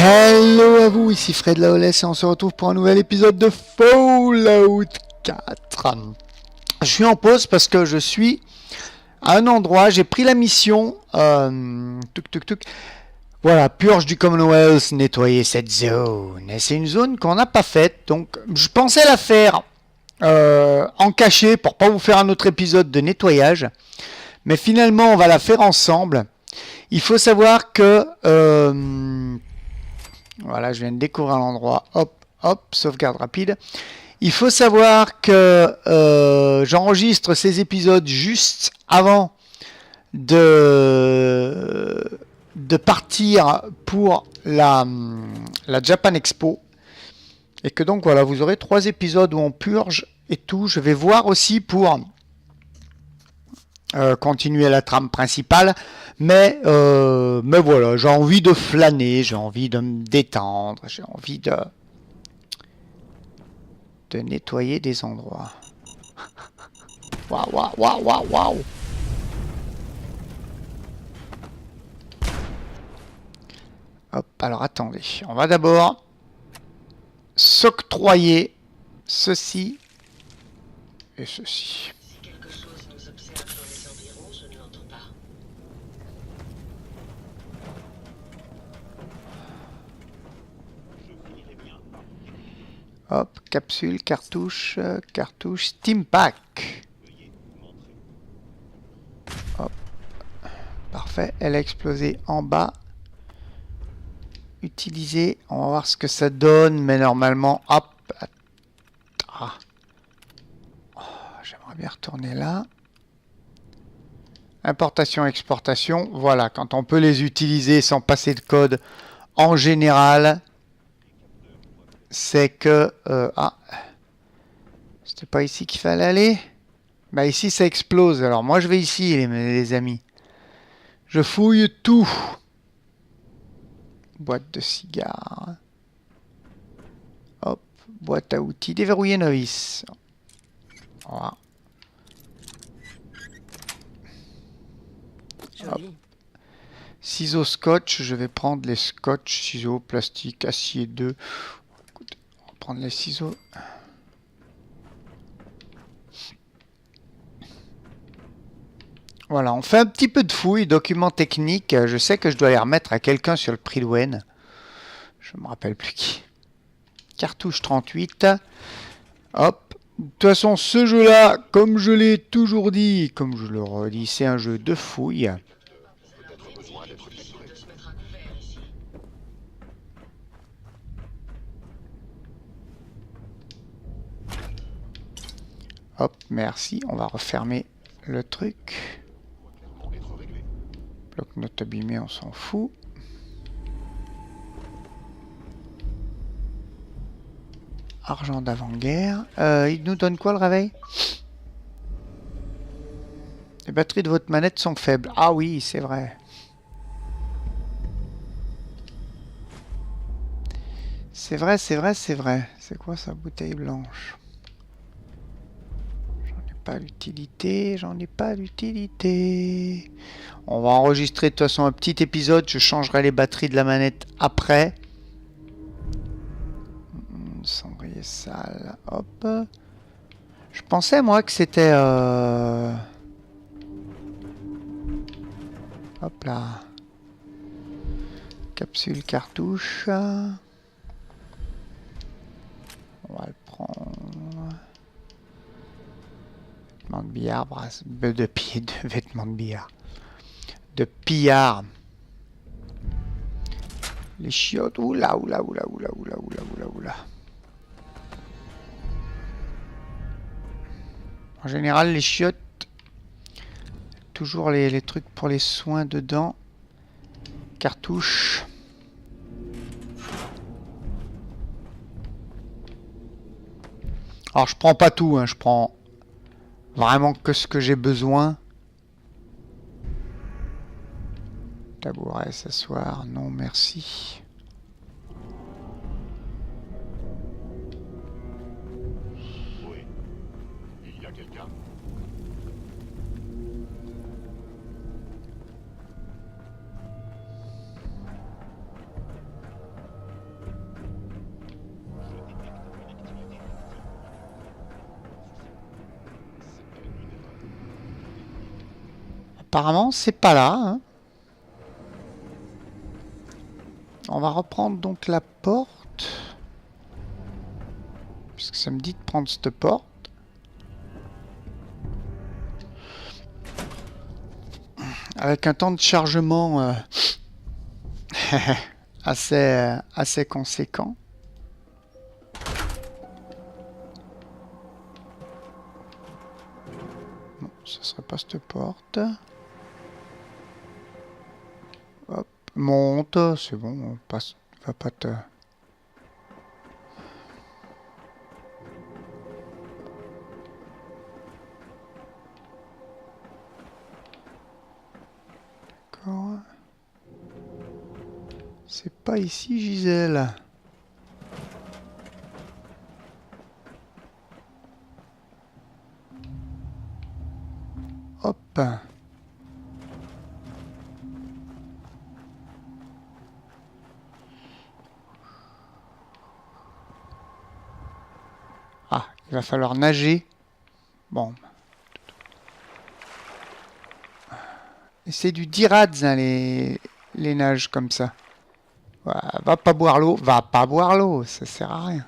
Hello à vous, ici Fred Laolès et on se retrouve pour un nouvel épisode de Fallout 4. Je suis en pause parce que je suis à un endroit, j'ai pris la mission, voilà, purge du Commonwealth, nettoyer cette zone. Et c'est une zone qu'on n'a pas faite, donc je pensais la faire en cachet pour pas vous faire un autre épisode de nettoyage. Mais finalement, on va la faire ensemble. Il faut savoir que... voilà, je viens de découvrir l'endroit. Hop, hop, sauvegarde rapide. Il faut savoir que j'enregistre ces épisodes juste avant de partir pour la Japan Expo. Et que donc, voilà, vous aurez 3 épisodes où on purge et tout. Je vais voir aussi pour... continuer la trame principale, mais voilà, j'ai envie de flâner, j'ai envie de me détendre, j'ai envie de nettoyer des endroits. Waouh, waouh, waouh, waouh, waouh. Hop, alors attendez, on va d'abord s'octroyer ceci et ceci. Hop, capsule, cartouche, cartouche, Steam Pack. Hop, parfait, elle a explosé en bas. Utiliser, on va voir ce que ça donne, mais normalement, hop. Ah. Oh, j'aimerais bien retourner là. Importation, exportation, voilà, quand on peut les utiliser sans passer de code, en général, c'est que... ah, c'était pas ici qu'il fallait aller. Bah ici ça explose, alors moi je vais ici les amis. Je fouille tout. Boîte de cigares. Hop, boîte à outils, déverrouiller novice. Voilà. Hop. Ciseaux scotch, je vais prendre les scotch, ciseaux, plastique, acier 2. Écoute, on va prendre les ciseaux. Voilà, on fait un petit peu de fouille, documents techniques. Je sais que je dois les remettre à quelqu'un sur le prix de Wen. Je me rappelle plus qui. Cartouche 38. Hop. De toute façon, ce jeu-là, comme je l'ai toujours dit, comme je le redis, c'est un jeu de fouille. Hop, merci. On va refermer le truc. Bloc-notes abîmé, on s'en fout. Argent d'avant-guerre. Il nous donne quoi le réveil? Les batteries de votre manette sont faibles. Ah oui, c'est vrai. C'est vrai, c'est vrai, c'est vrai. C'est quoi sa bouteille blanche? J'en ai pas l'utilité, j'en ai pas l'utilité. On va enregistrer de toute façon un petit épisode. Je changerai les batteries de la manette après. Cendrier sale. Hop. Je pensais moi que c'était... Hop là. Capsule cartouche. On va le prendre. Vêtements de billard, de pied, de vêtements de billard. De pillard. Les chiottes. Oula, oula, oula, oula, oula, oula, oula, oula. En général, les chiottes, toujours les trucs pour les soins dedans. Cartouche. Alors, je prends pas tout, hein, je prends vraiment que ce que j'ai besoin. Tabouret, s'asseoir, non merci. Oui. Il y a quelqu'un. apparemment, c'est pas là. Hein. On va reprendre donc la porte. Puisque ça me dit de prendre cette porte. Avec un temps de chargement assez conséquent. Non, ce serait pas cette porte. Hop, monte, c'est bon, on passe, va pas te... D'accord. C'est pas ici, Gisèle. Hop. Ah, il va falloir nager. Bon. Et c'est du dirads, hein, les nages comme ça. Va pas boire l'eau. Va pas boire l'eau, ça sert à rien.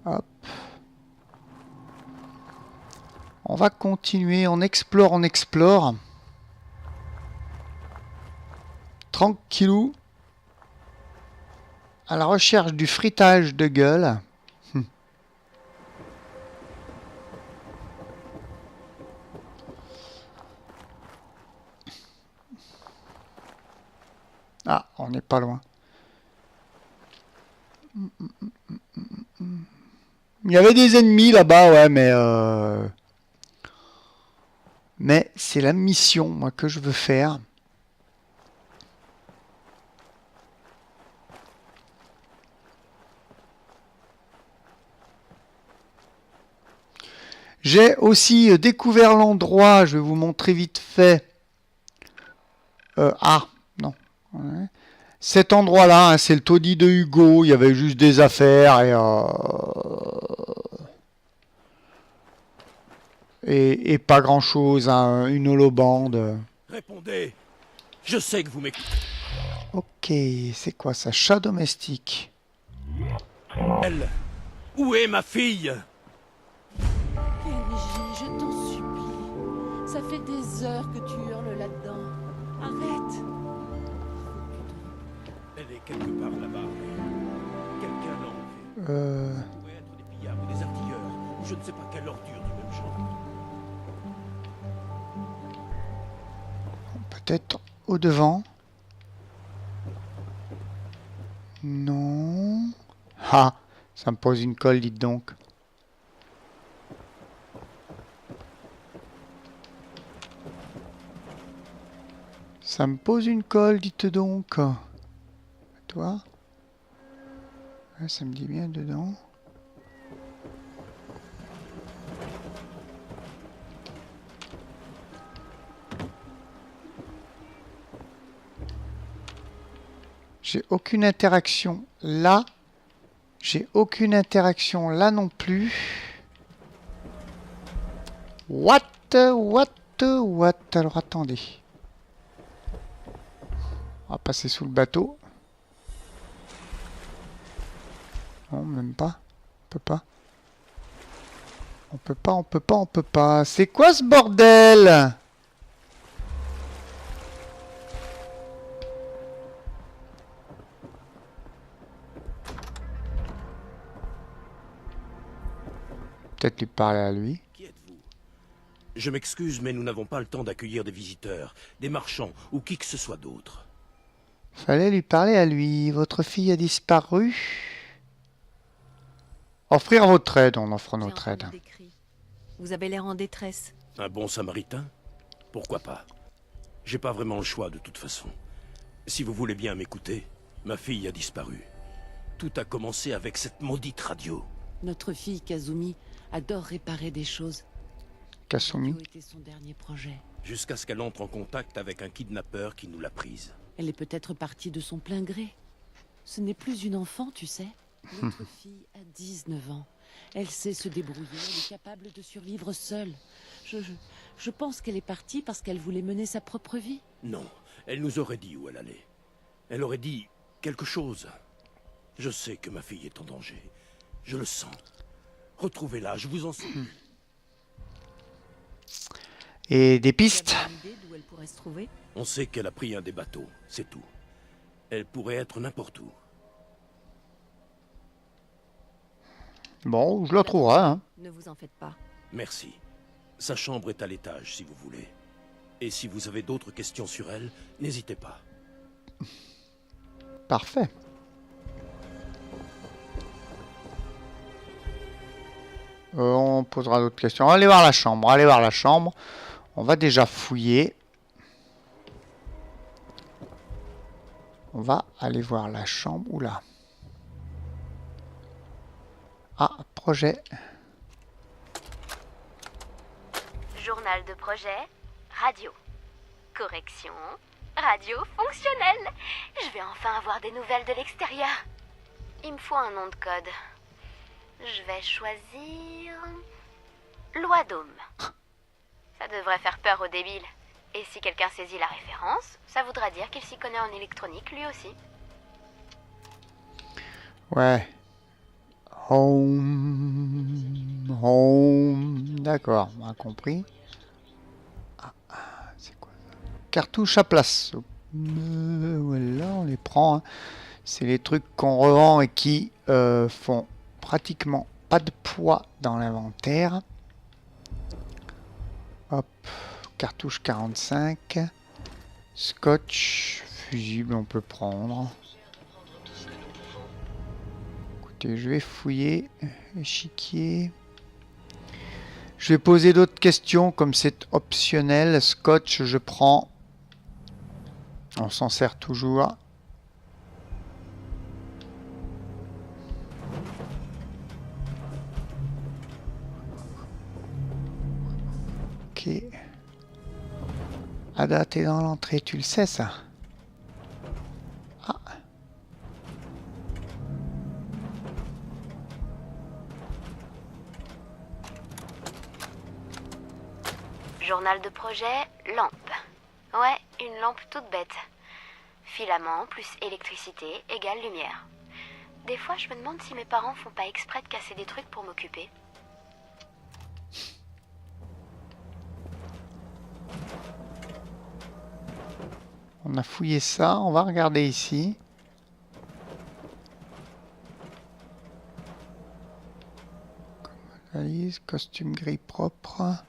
Hop. On va continuer, on explore. Tranquillou. À la recherche du fritage de gueule. Ah, on n'est pas loin. Il y avait des ennemis là-bas, ouais, mais c'est la mission, moi, que je veux faire. J'ai aussi découvert l'endroit, je vais vous montrer vite fait. Ah, non. Ouais. Cet endroit-là, hein, c'est le taudis de Hugo, il y avait juste des affaires et pas grand-chose, hein, une holobande. Répondez. Je sais que vous m'écoutez. Ok, c'est quoi ça? Chat domestique. Où est ma fille? Kenji, je t'en supplie. Ça fait des heures que tu hurles là-dedans. Arrête. Elle est quelque part là-bas. Quelqu'un l'a enlevée. Ça pourrait être des pillards ou des artilleurs, ou je ne sais pas quelle ordure du même genre. Peut-être au devant. Non. Ah, ça me pose une colle, dites donc. Ça me pose une colle, dites donc. Toi? Ouais, ça me dit bien dedans. J'ai aucune interaction là. J'ai aucune interaction là non plus. What? Alors attendez. On va passer sous le bateau. Non, même pas. On peut pas. On peut pas. C'est quoi ce bordel? Peut-être lui parler à lui. Qui êtes-vous? Je m'excuse, mais nous n'avons pas le temps d'accueillir des visiteurs, des marchands ou qui que ce soit d'autre. Fallait lui parler à lui. Votre fille a disparu. Offrir votre aide, on offre J'ai notre aide. entendu des cris. Vous avez l'air en détresse. Un bon samaritain? Pourquoi pas? J'ai pas vraiment le choix de toute façon. Si vous voulez bien m'écouter, ma fille a disparu. Tout a commencé avec cette maudite radio. Notre fille, Kazumi, adore réparer des choses. Kasumi. La radio était son dernier projet. Jusqu'à ce qu'elle entre en contact avec un kidnappeur qui nous l'a prise. Elle est peut-être partie de son plein gré. Ce n'est plus une enfant, tu sais. Notre fille a 19 ans. Elle sait se débrouiller, elle est capable de survivre seule. Je pense qu'elle est partie parce qu'elle voulait mener sa propre vie. Non, elle nous aurait dit où elle allait. Elle aurait dit quelque chose. Je sais que ma fille est en danger. Je le sens. Retrouvez-la, je vous en supplie. Et des Tu pistes? as une idée d'où elle pourrait se trouver? On sait qu'elle a pris un des bateaux, c'est tout. Elle pourrait être n'importe où. Bon, je la trouverai, hein. Ne vous en faites pas. Merci. Sa chambre est à l'étage, si vous voulez. Et si vous avez d'autres questions sur elle, n'hésitez pas. Parfait. On posera d'autres questions. Allez voir la chambre, allez voir la chambre. On va déjà fouiller. On va aller voir la chambre. Oula. Ah, projet. Journal de projet, radio. Correction, radio fonctionnelle. Je vais enfin avoir des nouvelles de l'extérieur. Il me faut un nom de code. Je vais choisir... Loi Dôme. Ça devrait faire peur aux débiles. Et si quelqu'un saisit la référence, ça voudra dire qu'il s'y connaît en électronique lui aussi. Ouais. Home. Home. D'accord, on a compris. Ah, c'est quoi ça? Cartouche à place. Voilà, on les prend. Hein. C'est les trucs qu'on revend et qui font pratiquement pas de poids dans l'inventaire. Hop. Cartouche 45. Scotch. Fusible, on peut prendre. Écoutez, je vais fouiller. Échiquier. Je vais poser d'autres questions comme c'est optionnel. Scotch, je prends. On s'en sert toujours. Ok. Ada, t'es dans l'entrée, tu le sais ça? Ah. Journal de projet, lampe. Ouais, une lampe toute bête. Filament plus électricité égale lumière. Des fois, je me demande si mes parents font pas exprès de casser des trucs pour m'occuper. On a fouillé ça, on va regarder ici. Analyse, costume gris propre.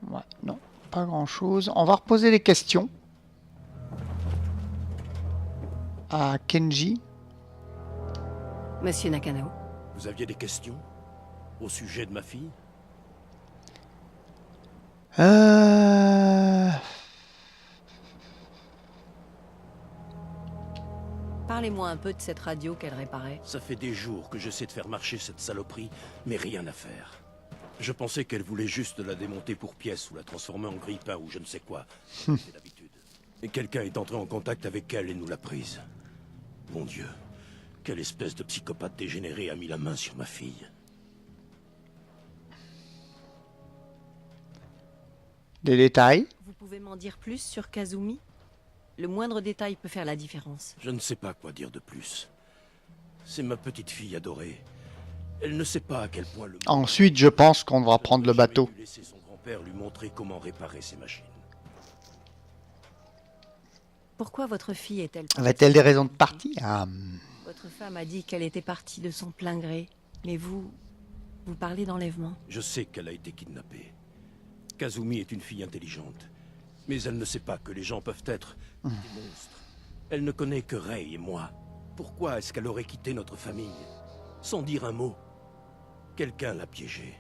Ouais, non, pas grand chose. On va reposer les questions à Kenji. Monsieur Nakano, Vous aviez des questions au sujet de ma fille? parlez-moi un peu de cette radio qu'elle réparait. Ça fait des jours que j'essaie de faire marcher cette saloperie, mais rien à faire. Je pensais qu'elle voulait juste la démonter pour pièces ou la transformer en grille-pain ou je ne sais quoi. C'est d'habitude. Et quelqu'un est entré en contact avec elle et nous l'a prise. Mon Dieu, quelle espèce de psychopathe dégénéré a mis la main sur ma fille. Des détails. Vous pouvez m'en dire plus sur Kazumi? Le moindre détail peut faire la différence. Je ne sais pas quoi dire de plus. C'est ma petite fille adorée. Elle ne sait pas à quel point le... Ensuite, je pense qu'on devra prendre le bateau. Elle n'a jamais dû laisser son grand-père lui montrer comment réparer ses machines. Pourquoi votre fille est-elle... Avait-elle des raisons de partir? Ah, Votre femme a dit qu'elle était partie de son plein gré. Mais vous parlez d'enlèvement. Je sais qu'elle a été kidnappée. Kazumi est une fille intelligente. Mais elle ne sait pas que les gens peuvent être des monstres. Elle ne connaît que Rei et moi. Pourquoi est-ce qu'elle aurait quitté notre famille? Sans dire un mot. Quelqu'un l'a piégée.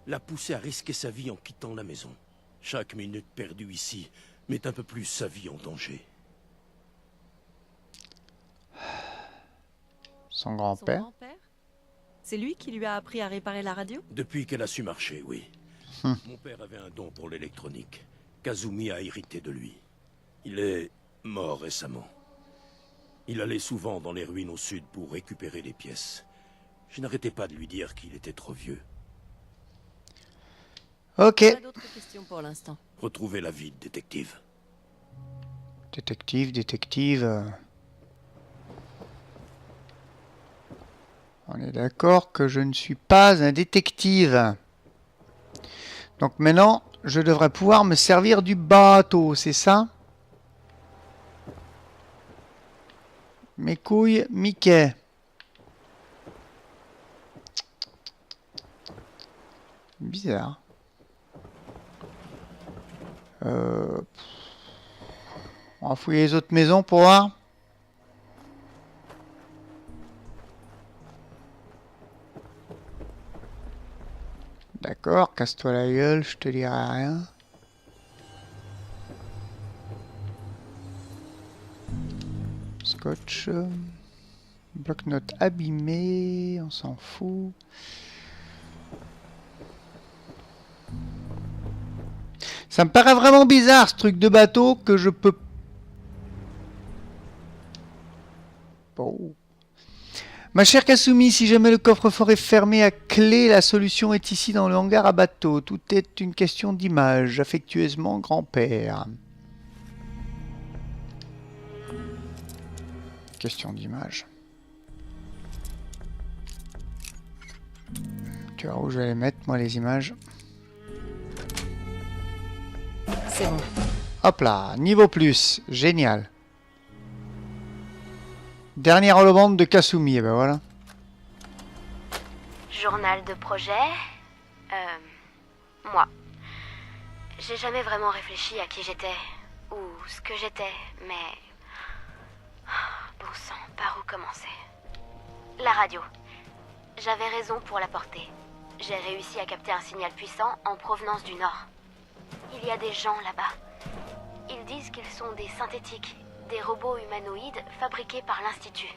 L'a poussée à risquer sa vie en quittant la maison. Chaque minute perdue ici met un peu plus sa vie en danger. son Son grand-père. grand-père? C'est lui qui lui a appris à réparer la radio? Depuis qu'elle a su marcher, oui. Mon père avait un don pour l'électronique. Kazumi a hérité de lui. Il est Mort récemment. Il allait souvent dans les ruines au sud pour récupérer les pièces. Je n'arrêtais pas de lui dire qu'il était trop vieux. Ok. Pas d'autres questions pour l'instant. Retrouver la vie de détective. Détective. On est d'accord que je ne suis pas un détective. Donc maintenant, je devrais pouvoir me servir du bateau, c'est ça? Mes couilles, Mickey. Bizarre. On va fouiller les autres maisons pour voir. D'accord, casse-toi la gueule, je te dirai rien. Scotch. Bloc-notes abîmé, on s'en fout. Ça me paraît vraiment bizarre ce truc de bateau que je peux... Bon. Ma chère Kasumi, si jamais le coffre-fort est fermé à clé, la solution est ici dans le hangar à bateau. Tout est une question d'image. Affectueusement, grand-père. Question d'image. Tu vois où je vais les mettre, moi, les images? C'est bon. Hop là, niveau plus. Génial. Dernière holobande de Kasumi, et ben voilà. Journal de projet. Moi. J'ai jamais vraiment réfléchi à qui j'étais, ou ce que j'étais, mais... Bon sang, par où commencer? La radio. J'avais raison pour la porter. J'ai réussi à capter un signal puissant en provenance du nord. Il y a des gens là-bas. Ils disent qu'ils sont des synthétiques, des robots humanoïdes fabriqués par l'Institut.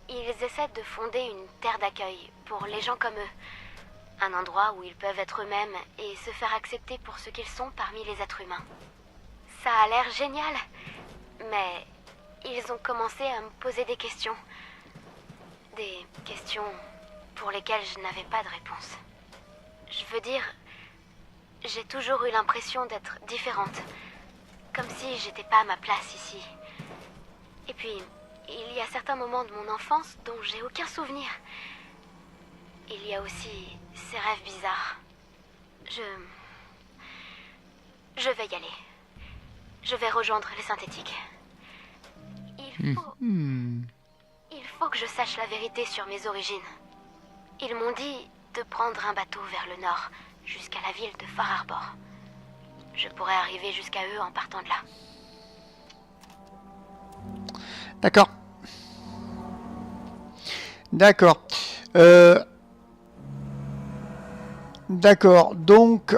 Ils essaient de fonder une terre d'accueil pour les gens comme eux. Un endroit où ils peuvent être eux-mêmes et se faire accepter pour ce qu'ils sont parmi les êtres humains. Ça a l'air génial, mais ils ont commencé à me poser des questions. Des questions pour lesquelles je n'avais pas de réponse. Je veux dire, j'ai toujours eu l'impression d'être différente. Comme si j'étais pas à ma place ici. Et puis, il y a certains moments de mon enfance dont j'ai aucun souvenir. Il y a aussi ces rêves bizarres. Je vais y aller. Je vais rejoindre les synthétiques. Il faut que je sache la vérité sur mes origines. Ils m'ont dit de prendre un bateau vers le nord, jusqu'à la ville de Far Harbor. Je pourrais arriver jusqu'à eux en partant de là. D'accord. D'accord. D'accord. Donc,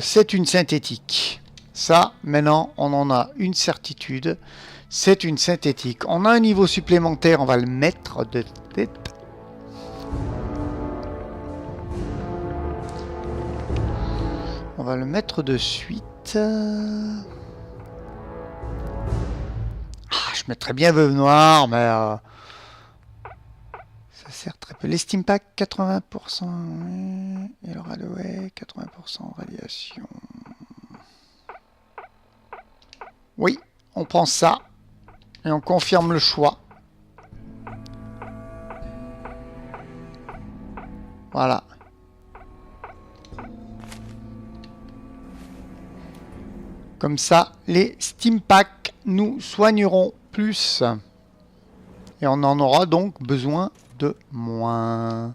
c'est une synthétique. Ça, maintenant, on en a une certitude. C'est une synthétique. On a un niveau supplémentaire, on va le mettre de tête. On va le mettre de suite. Je mettrais bien Veuve Noire, mais ça sert très peu. Les Steampack, 80%. Et le Radaway, 80% radiation. Oui, on prend ça. Et on confirme le choix. Voilà. Comme ça, les Steampack nous soigneront plus. Et on en aura donc besoin de moins.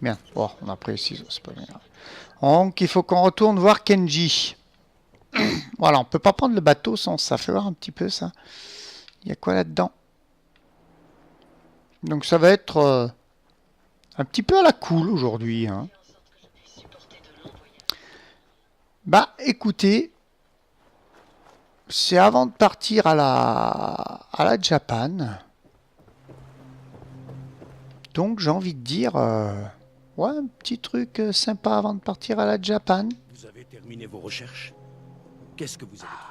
Bien. Oh, on a pris les ciseaux, c'est pas bien grave. Donc, il faut qu'on retourne voir Kenji. Voilà, on peut pas prendre le bateau sans ça. Fait voir un petit peu ça. Il y a quoi là-dedans? Donc ça va être un petit peu à la cool aujourd'hui. Hein. Bah écoutez, c'est avant de partir à la Japan. Donc j'ai envie de dire, ouais, un petit truc sympa avant de partir à la Japan. Vous avez terminé vos recherches? Qu'est-ce que vous avez trouvé?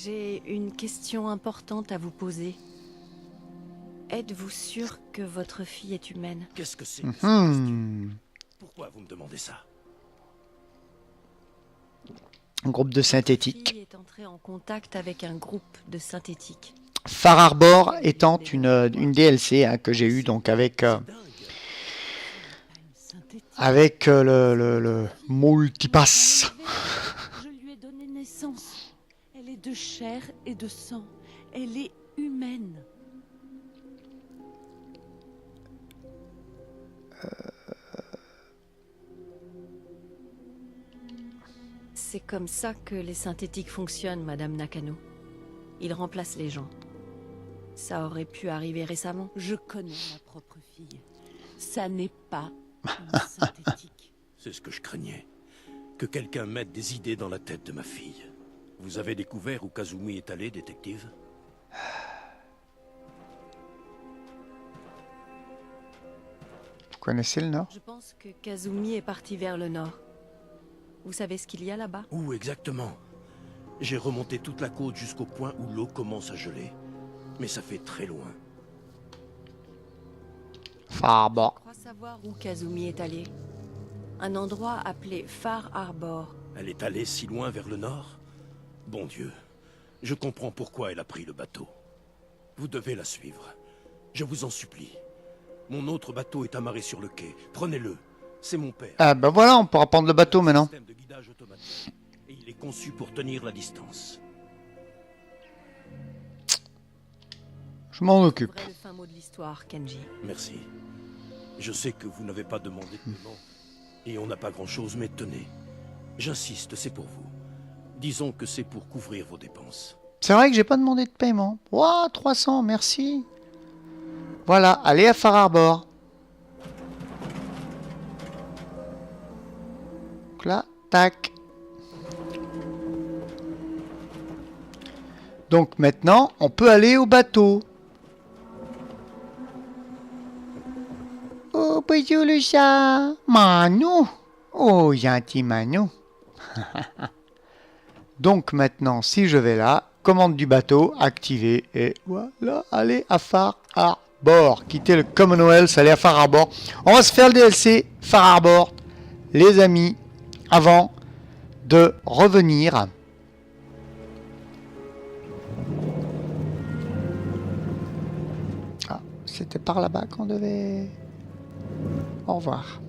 J'ai une question importante à vous poser. Êtes-vous sûr que votre fille est humaine? Qu'est-ce que c'est que cette question? Hmm. Pourquoi vous me demandez ça? Un groupe de Votre synthétiques. fille est entrée en contact avec un groupe de synthétiques. Far Harbor étant une DLC hein, que j'ai eue donc avec, C'est dingue. Pas une synthétique. avec le multipass. Je lui ai donné naissance. Elle est de chair et de sang. Elle est humaine. C'est comme ça que les synthétiques fonctionnent, Madame Nakano. Ils remplacent les gens. Ça aurait pu arriver récemment. Je connais ma propre fille. Ça n'est pas une synthétique. C'est ce que je craignais. Que quelqu'un mette des idées dans la tête de ma fille. Vous avez découvert où Kazumi est allé, détective? Vous connaissez le Nord? Je pense que Kazumi est parti vers le nord. Vous savez ce qu'il y a là-bas? Où exactement? J'ai remonté toute la côte jusqu'au point où l'eau commence à geler. Mais ça fait très loin. Far Harbor. Je crois savoir où Kazumi est allé. Un endroit appelé Far Harbor. Elle est allée si loin vers le nord? Bon Dieu, je comprends pourquoi elle a pris le bateau. Vous devez la suivre. Je vous en supplie. Mon autre bateau est amarré sur le quai. Prenez-le. C'est mon père. Ah bah voilà, on pourra prendre le bateau Il a un maintenant. système de guidage automatique. Et il est conçu pour tenir la distance. Je m'en occupe. Vrai le fin mot de l'histoire, Kenji. Merci. Je sais que vous n'avez pas demandé de paiement. Et on n'a pas grand-chose, mais tenez. J'insiste, c'est pour vous. Disons que c'est pour couvrir vos dépenses. C'est vrai que j'ai pas demandé de paiement. Ouah, 300, merci. Voilà, allez à Far Harbor. Donc là, tac. Donc maintenant, on peut aller au bateau. Oh, bonjour le chat. Manu. Oh, gentil Manu. Donc maintenant, si je vais là, commande du bateau, activer, et voilà, allez à Far Harbor. Quitter le Commonwealth, aller à Far Harbor. On va se faire le DLC Far Harbor, les amis, avant de revenir. Ah, c'était par là-bas qu'on devait... Au revoir.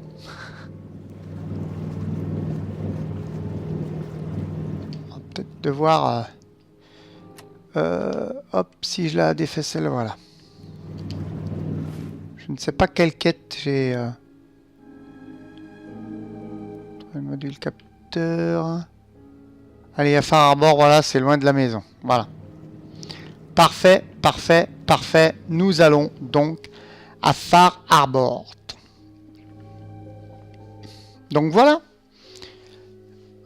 On va peut-être devoir... hop, si je la défais celle, voilà. Je ne sais pas quelle quête j'ai... Le module capteur... Allez, à Far Harbor, voilà, c'est loin de la maison. Voilà. Parfait, parfait, parfait. Nous allons donc à Far Harbor. Donc voilà.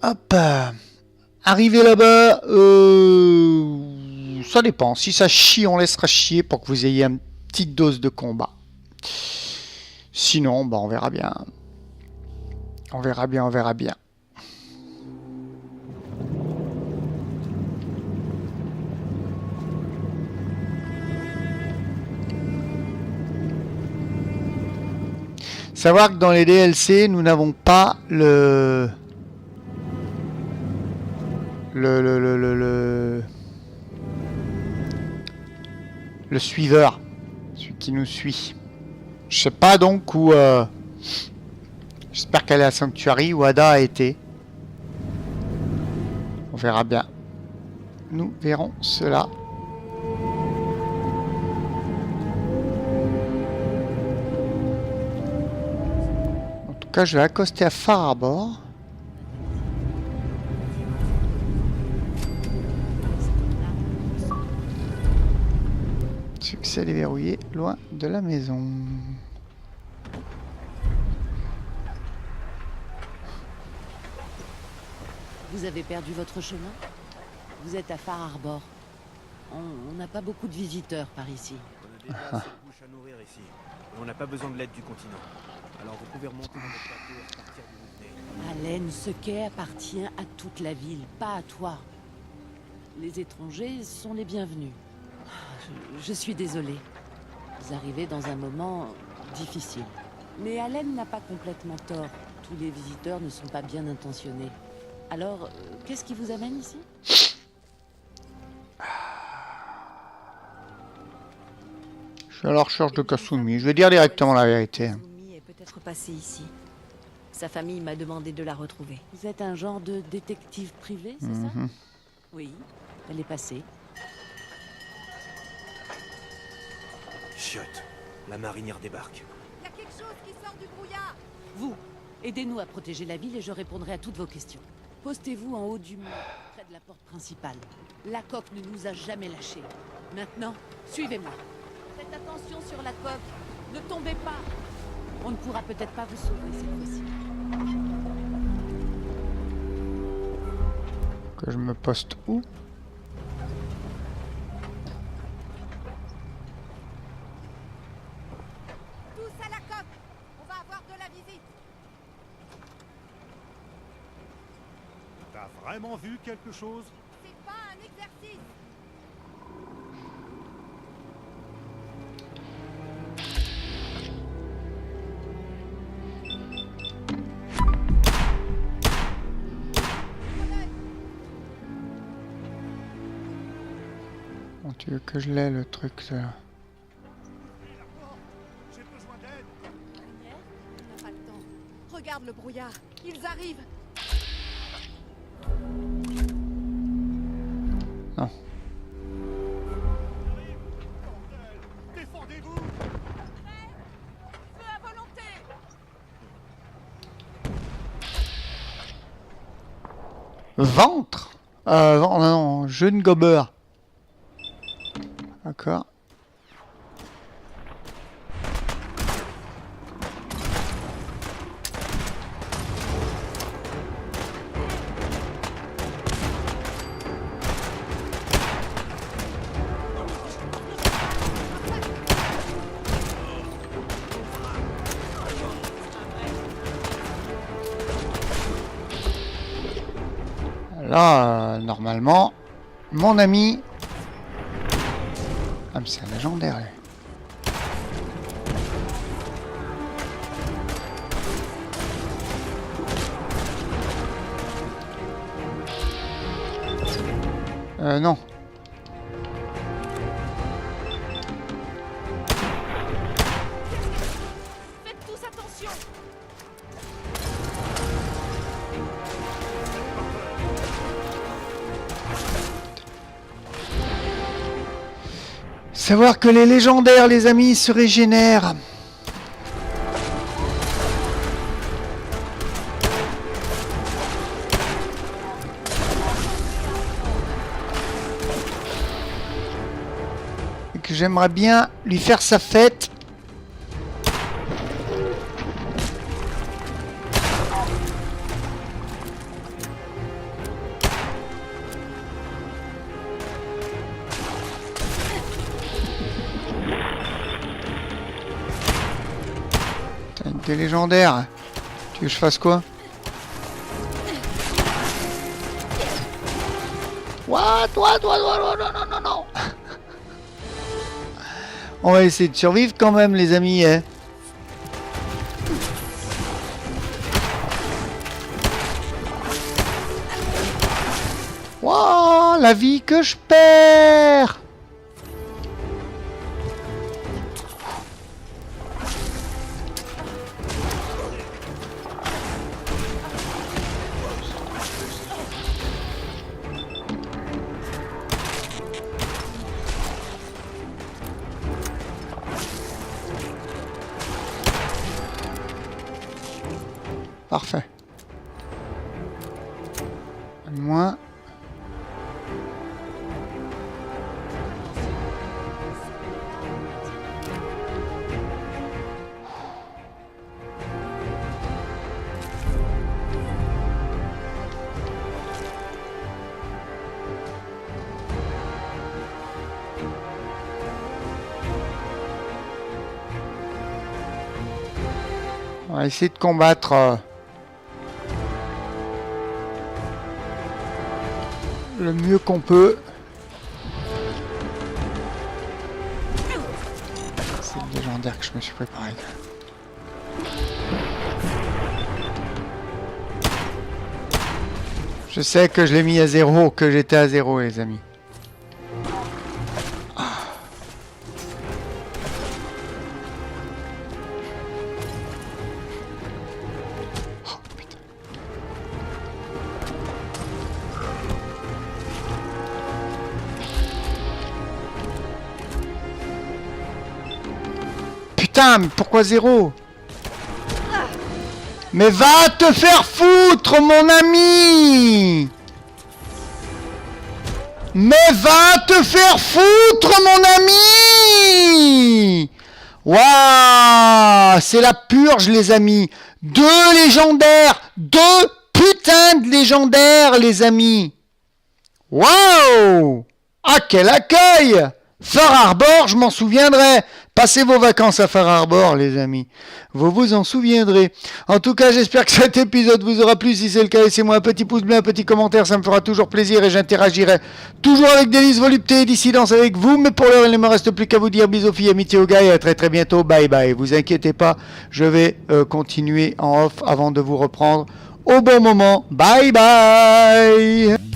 Hop. Arrivé là-bas, ça dépend. Si ça chie, on laissera chier pour que vous ayez une petite dose de combat. Sinon, bah, on verra bien. On verra bien, on verra bien. Savoir que dans les DLC, nous n'avons pas le suiveur, celui qui nous suit. Je sais pas donc où. J'espère qu'elle est à Sanctuary où Ada a été. On verra bien. Nous verrons cela. En tout cas, je vais accoster à Far Harbor. Succès déverrouillé, loin de la maison. Vous avez perdu votre chemin? Vous êtes à Far Harbor. On n'a pas beaucoup de visiteurs par ici. On a déjà assez de bouche à nourrir ici. Et on n'a pas besoin de l'aide du continent. Alors vous pouvez remonter dans votre bateau et repartir d'où vous venez. Allen, ce quai appartient à toute la ville, pas à toi. Les étrangers sont les bienvenus. Je suis désolée. Vous arrivez dans un moment difficile. Mais Allen n'a pas complètement tort. Tous les visiteurs ne sont pas bien intentionnés. Alors, qu'est-ce qui vous amène ici? Je suis à la recherche de Kasumi. Je vais dire directement la vérité. Kasumi est peut-être passée ici. Sa famille m'a demandé de la retrouver. Vous êtes un genre de détective privé, c'est ça? Oui, elle est passée. Chiotte, la marinière débarque. Il y a quelque chose qui sort du brouillard. Vous, aidez-nous à protéger la ville et je répondrai à toutes vos questions. Postez-vous en haut du mur, près de la porte principale. La coque ne nous a jamais lâchés. Maintenant, suivez-moi. Faites attention sur la coque. Ne tombez pas. On ne pourra peut-être pas vous sauver cette fois-ci. Que je me poste où? Tous à la coque. On va avoir de la visite. T'as vraiment vu quelque chose? C'est pas un exercice. Bon, tu veux que je l'ai le truc là? Ouvrez la porte. J'ai besoin d'aide. Marinière, on n'a pas le temps. Regarde le brouillard. Ils arrivent. Non. Bordel. Défendez-vous. Feu à volonté. Ventre? Non, jeune gober. D'accord. Là, normalement, mon ami... Ah, mais c'est un légendaire, lui. Non. Faites tous attention. Savoir que les légendaires, les amis, se régénèrent. Et que j'aimerais bien lui faire sa fête. T'es légendaire. Tu veux que je fasse quoi? What? Non. On va essayer de survivre quand même, les amis. Hein. Wow, la vie que je perds! Parfait. Moins. On va essayer de combattre le mieux qu'on peut. C'est le légendaire que je me suis préparé. Je sais que je l'ai mis à 0, que j'étais à 0 les amis. Putain, mais pourquoi 0? Mais va te faire foutre, mon ami! Mais va te faire foutre, mon ami! Waouh! C'est la purge, les amis. 2 légendaires! 2 putains de légendaires, les amis! Waouh! Ah, quel accueil! Far Harbor, je m'en souviendrai. Passez vos vacances à Far Harbor, les amis. Vous vous en souviendrez. En tout cas, j'espère que cet épisode vous aura plu. Si c'est le cas, laissez-moi un petit pouce bleu, un petit commentaire. Ça me fera toujours plaisir et j'interagirai toujours avec délice, volupté et dissidence avec vous. Mais pour l'heure, il ne me reste plus qu'à vous dire bisous, filles, amitié aux gars et à très très bientôt. Bye bye. Vous inquiétez pas, je vais continuer en off avant de vous reprendre au bon moment. Bye bye.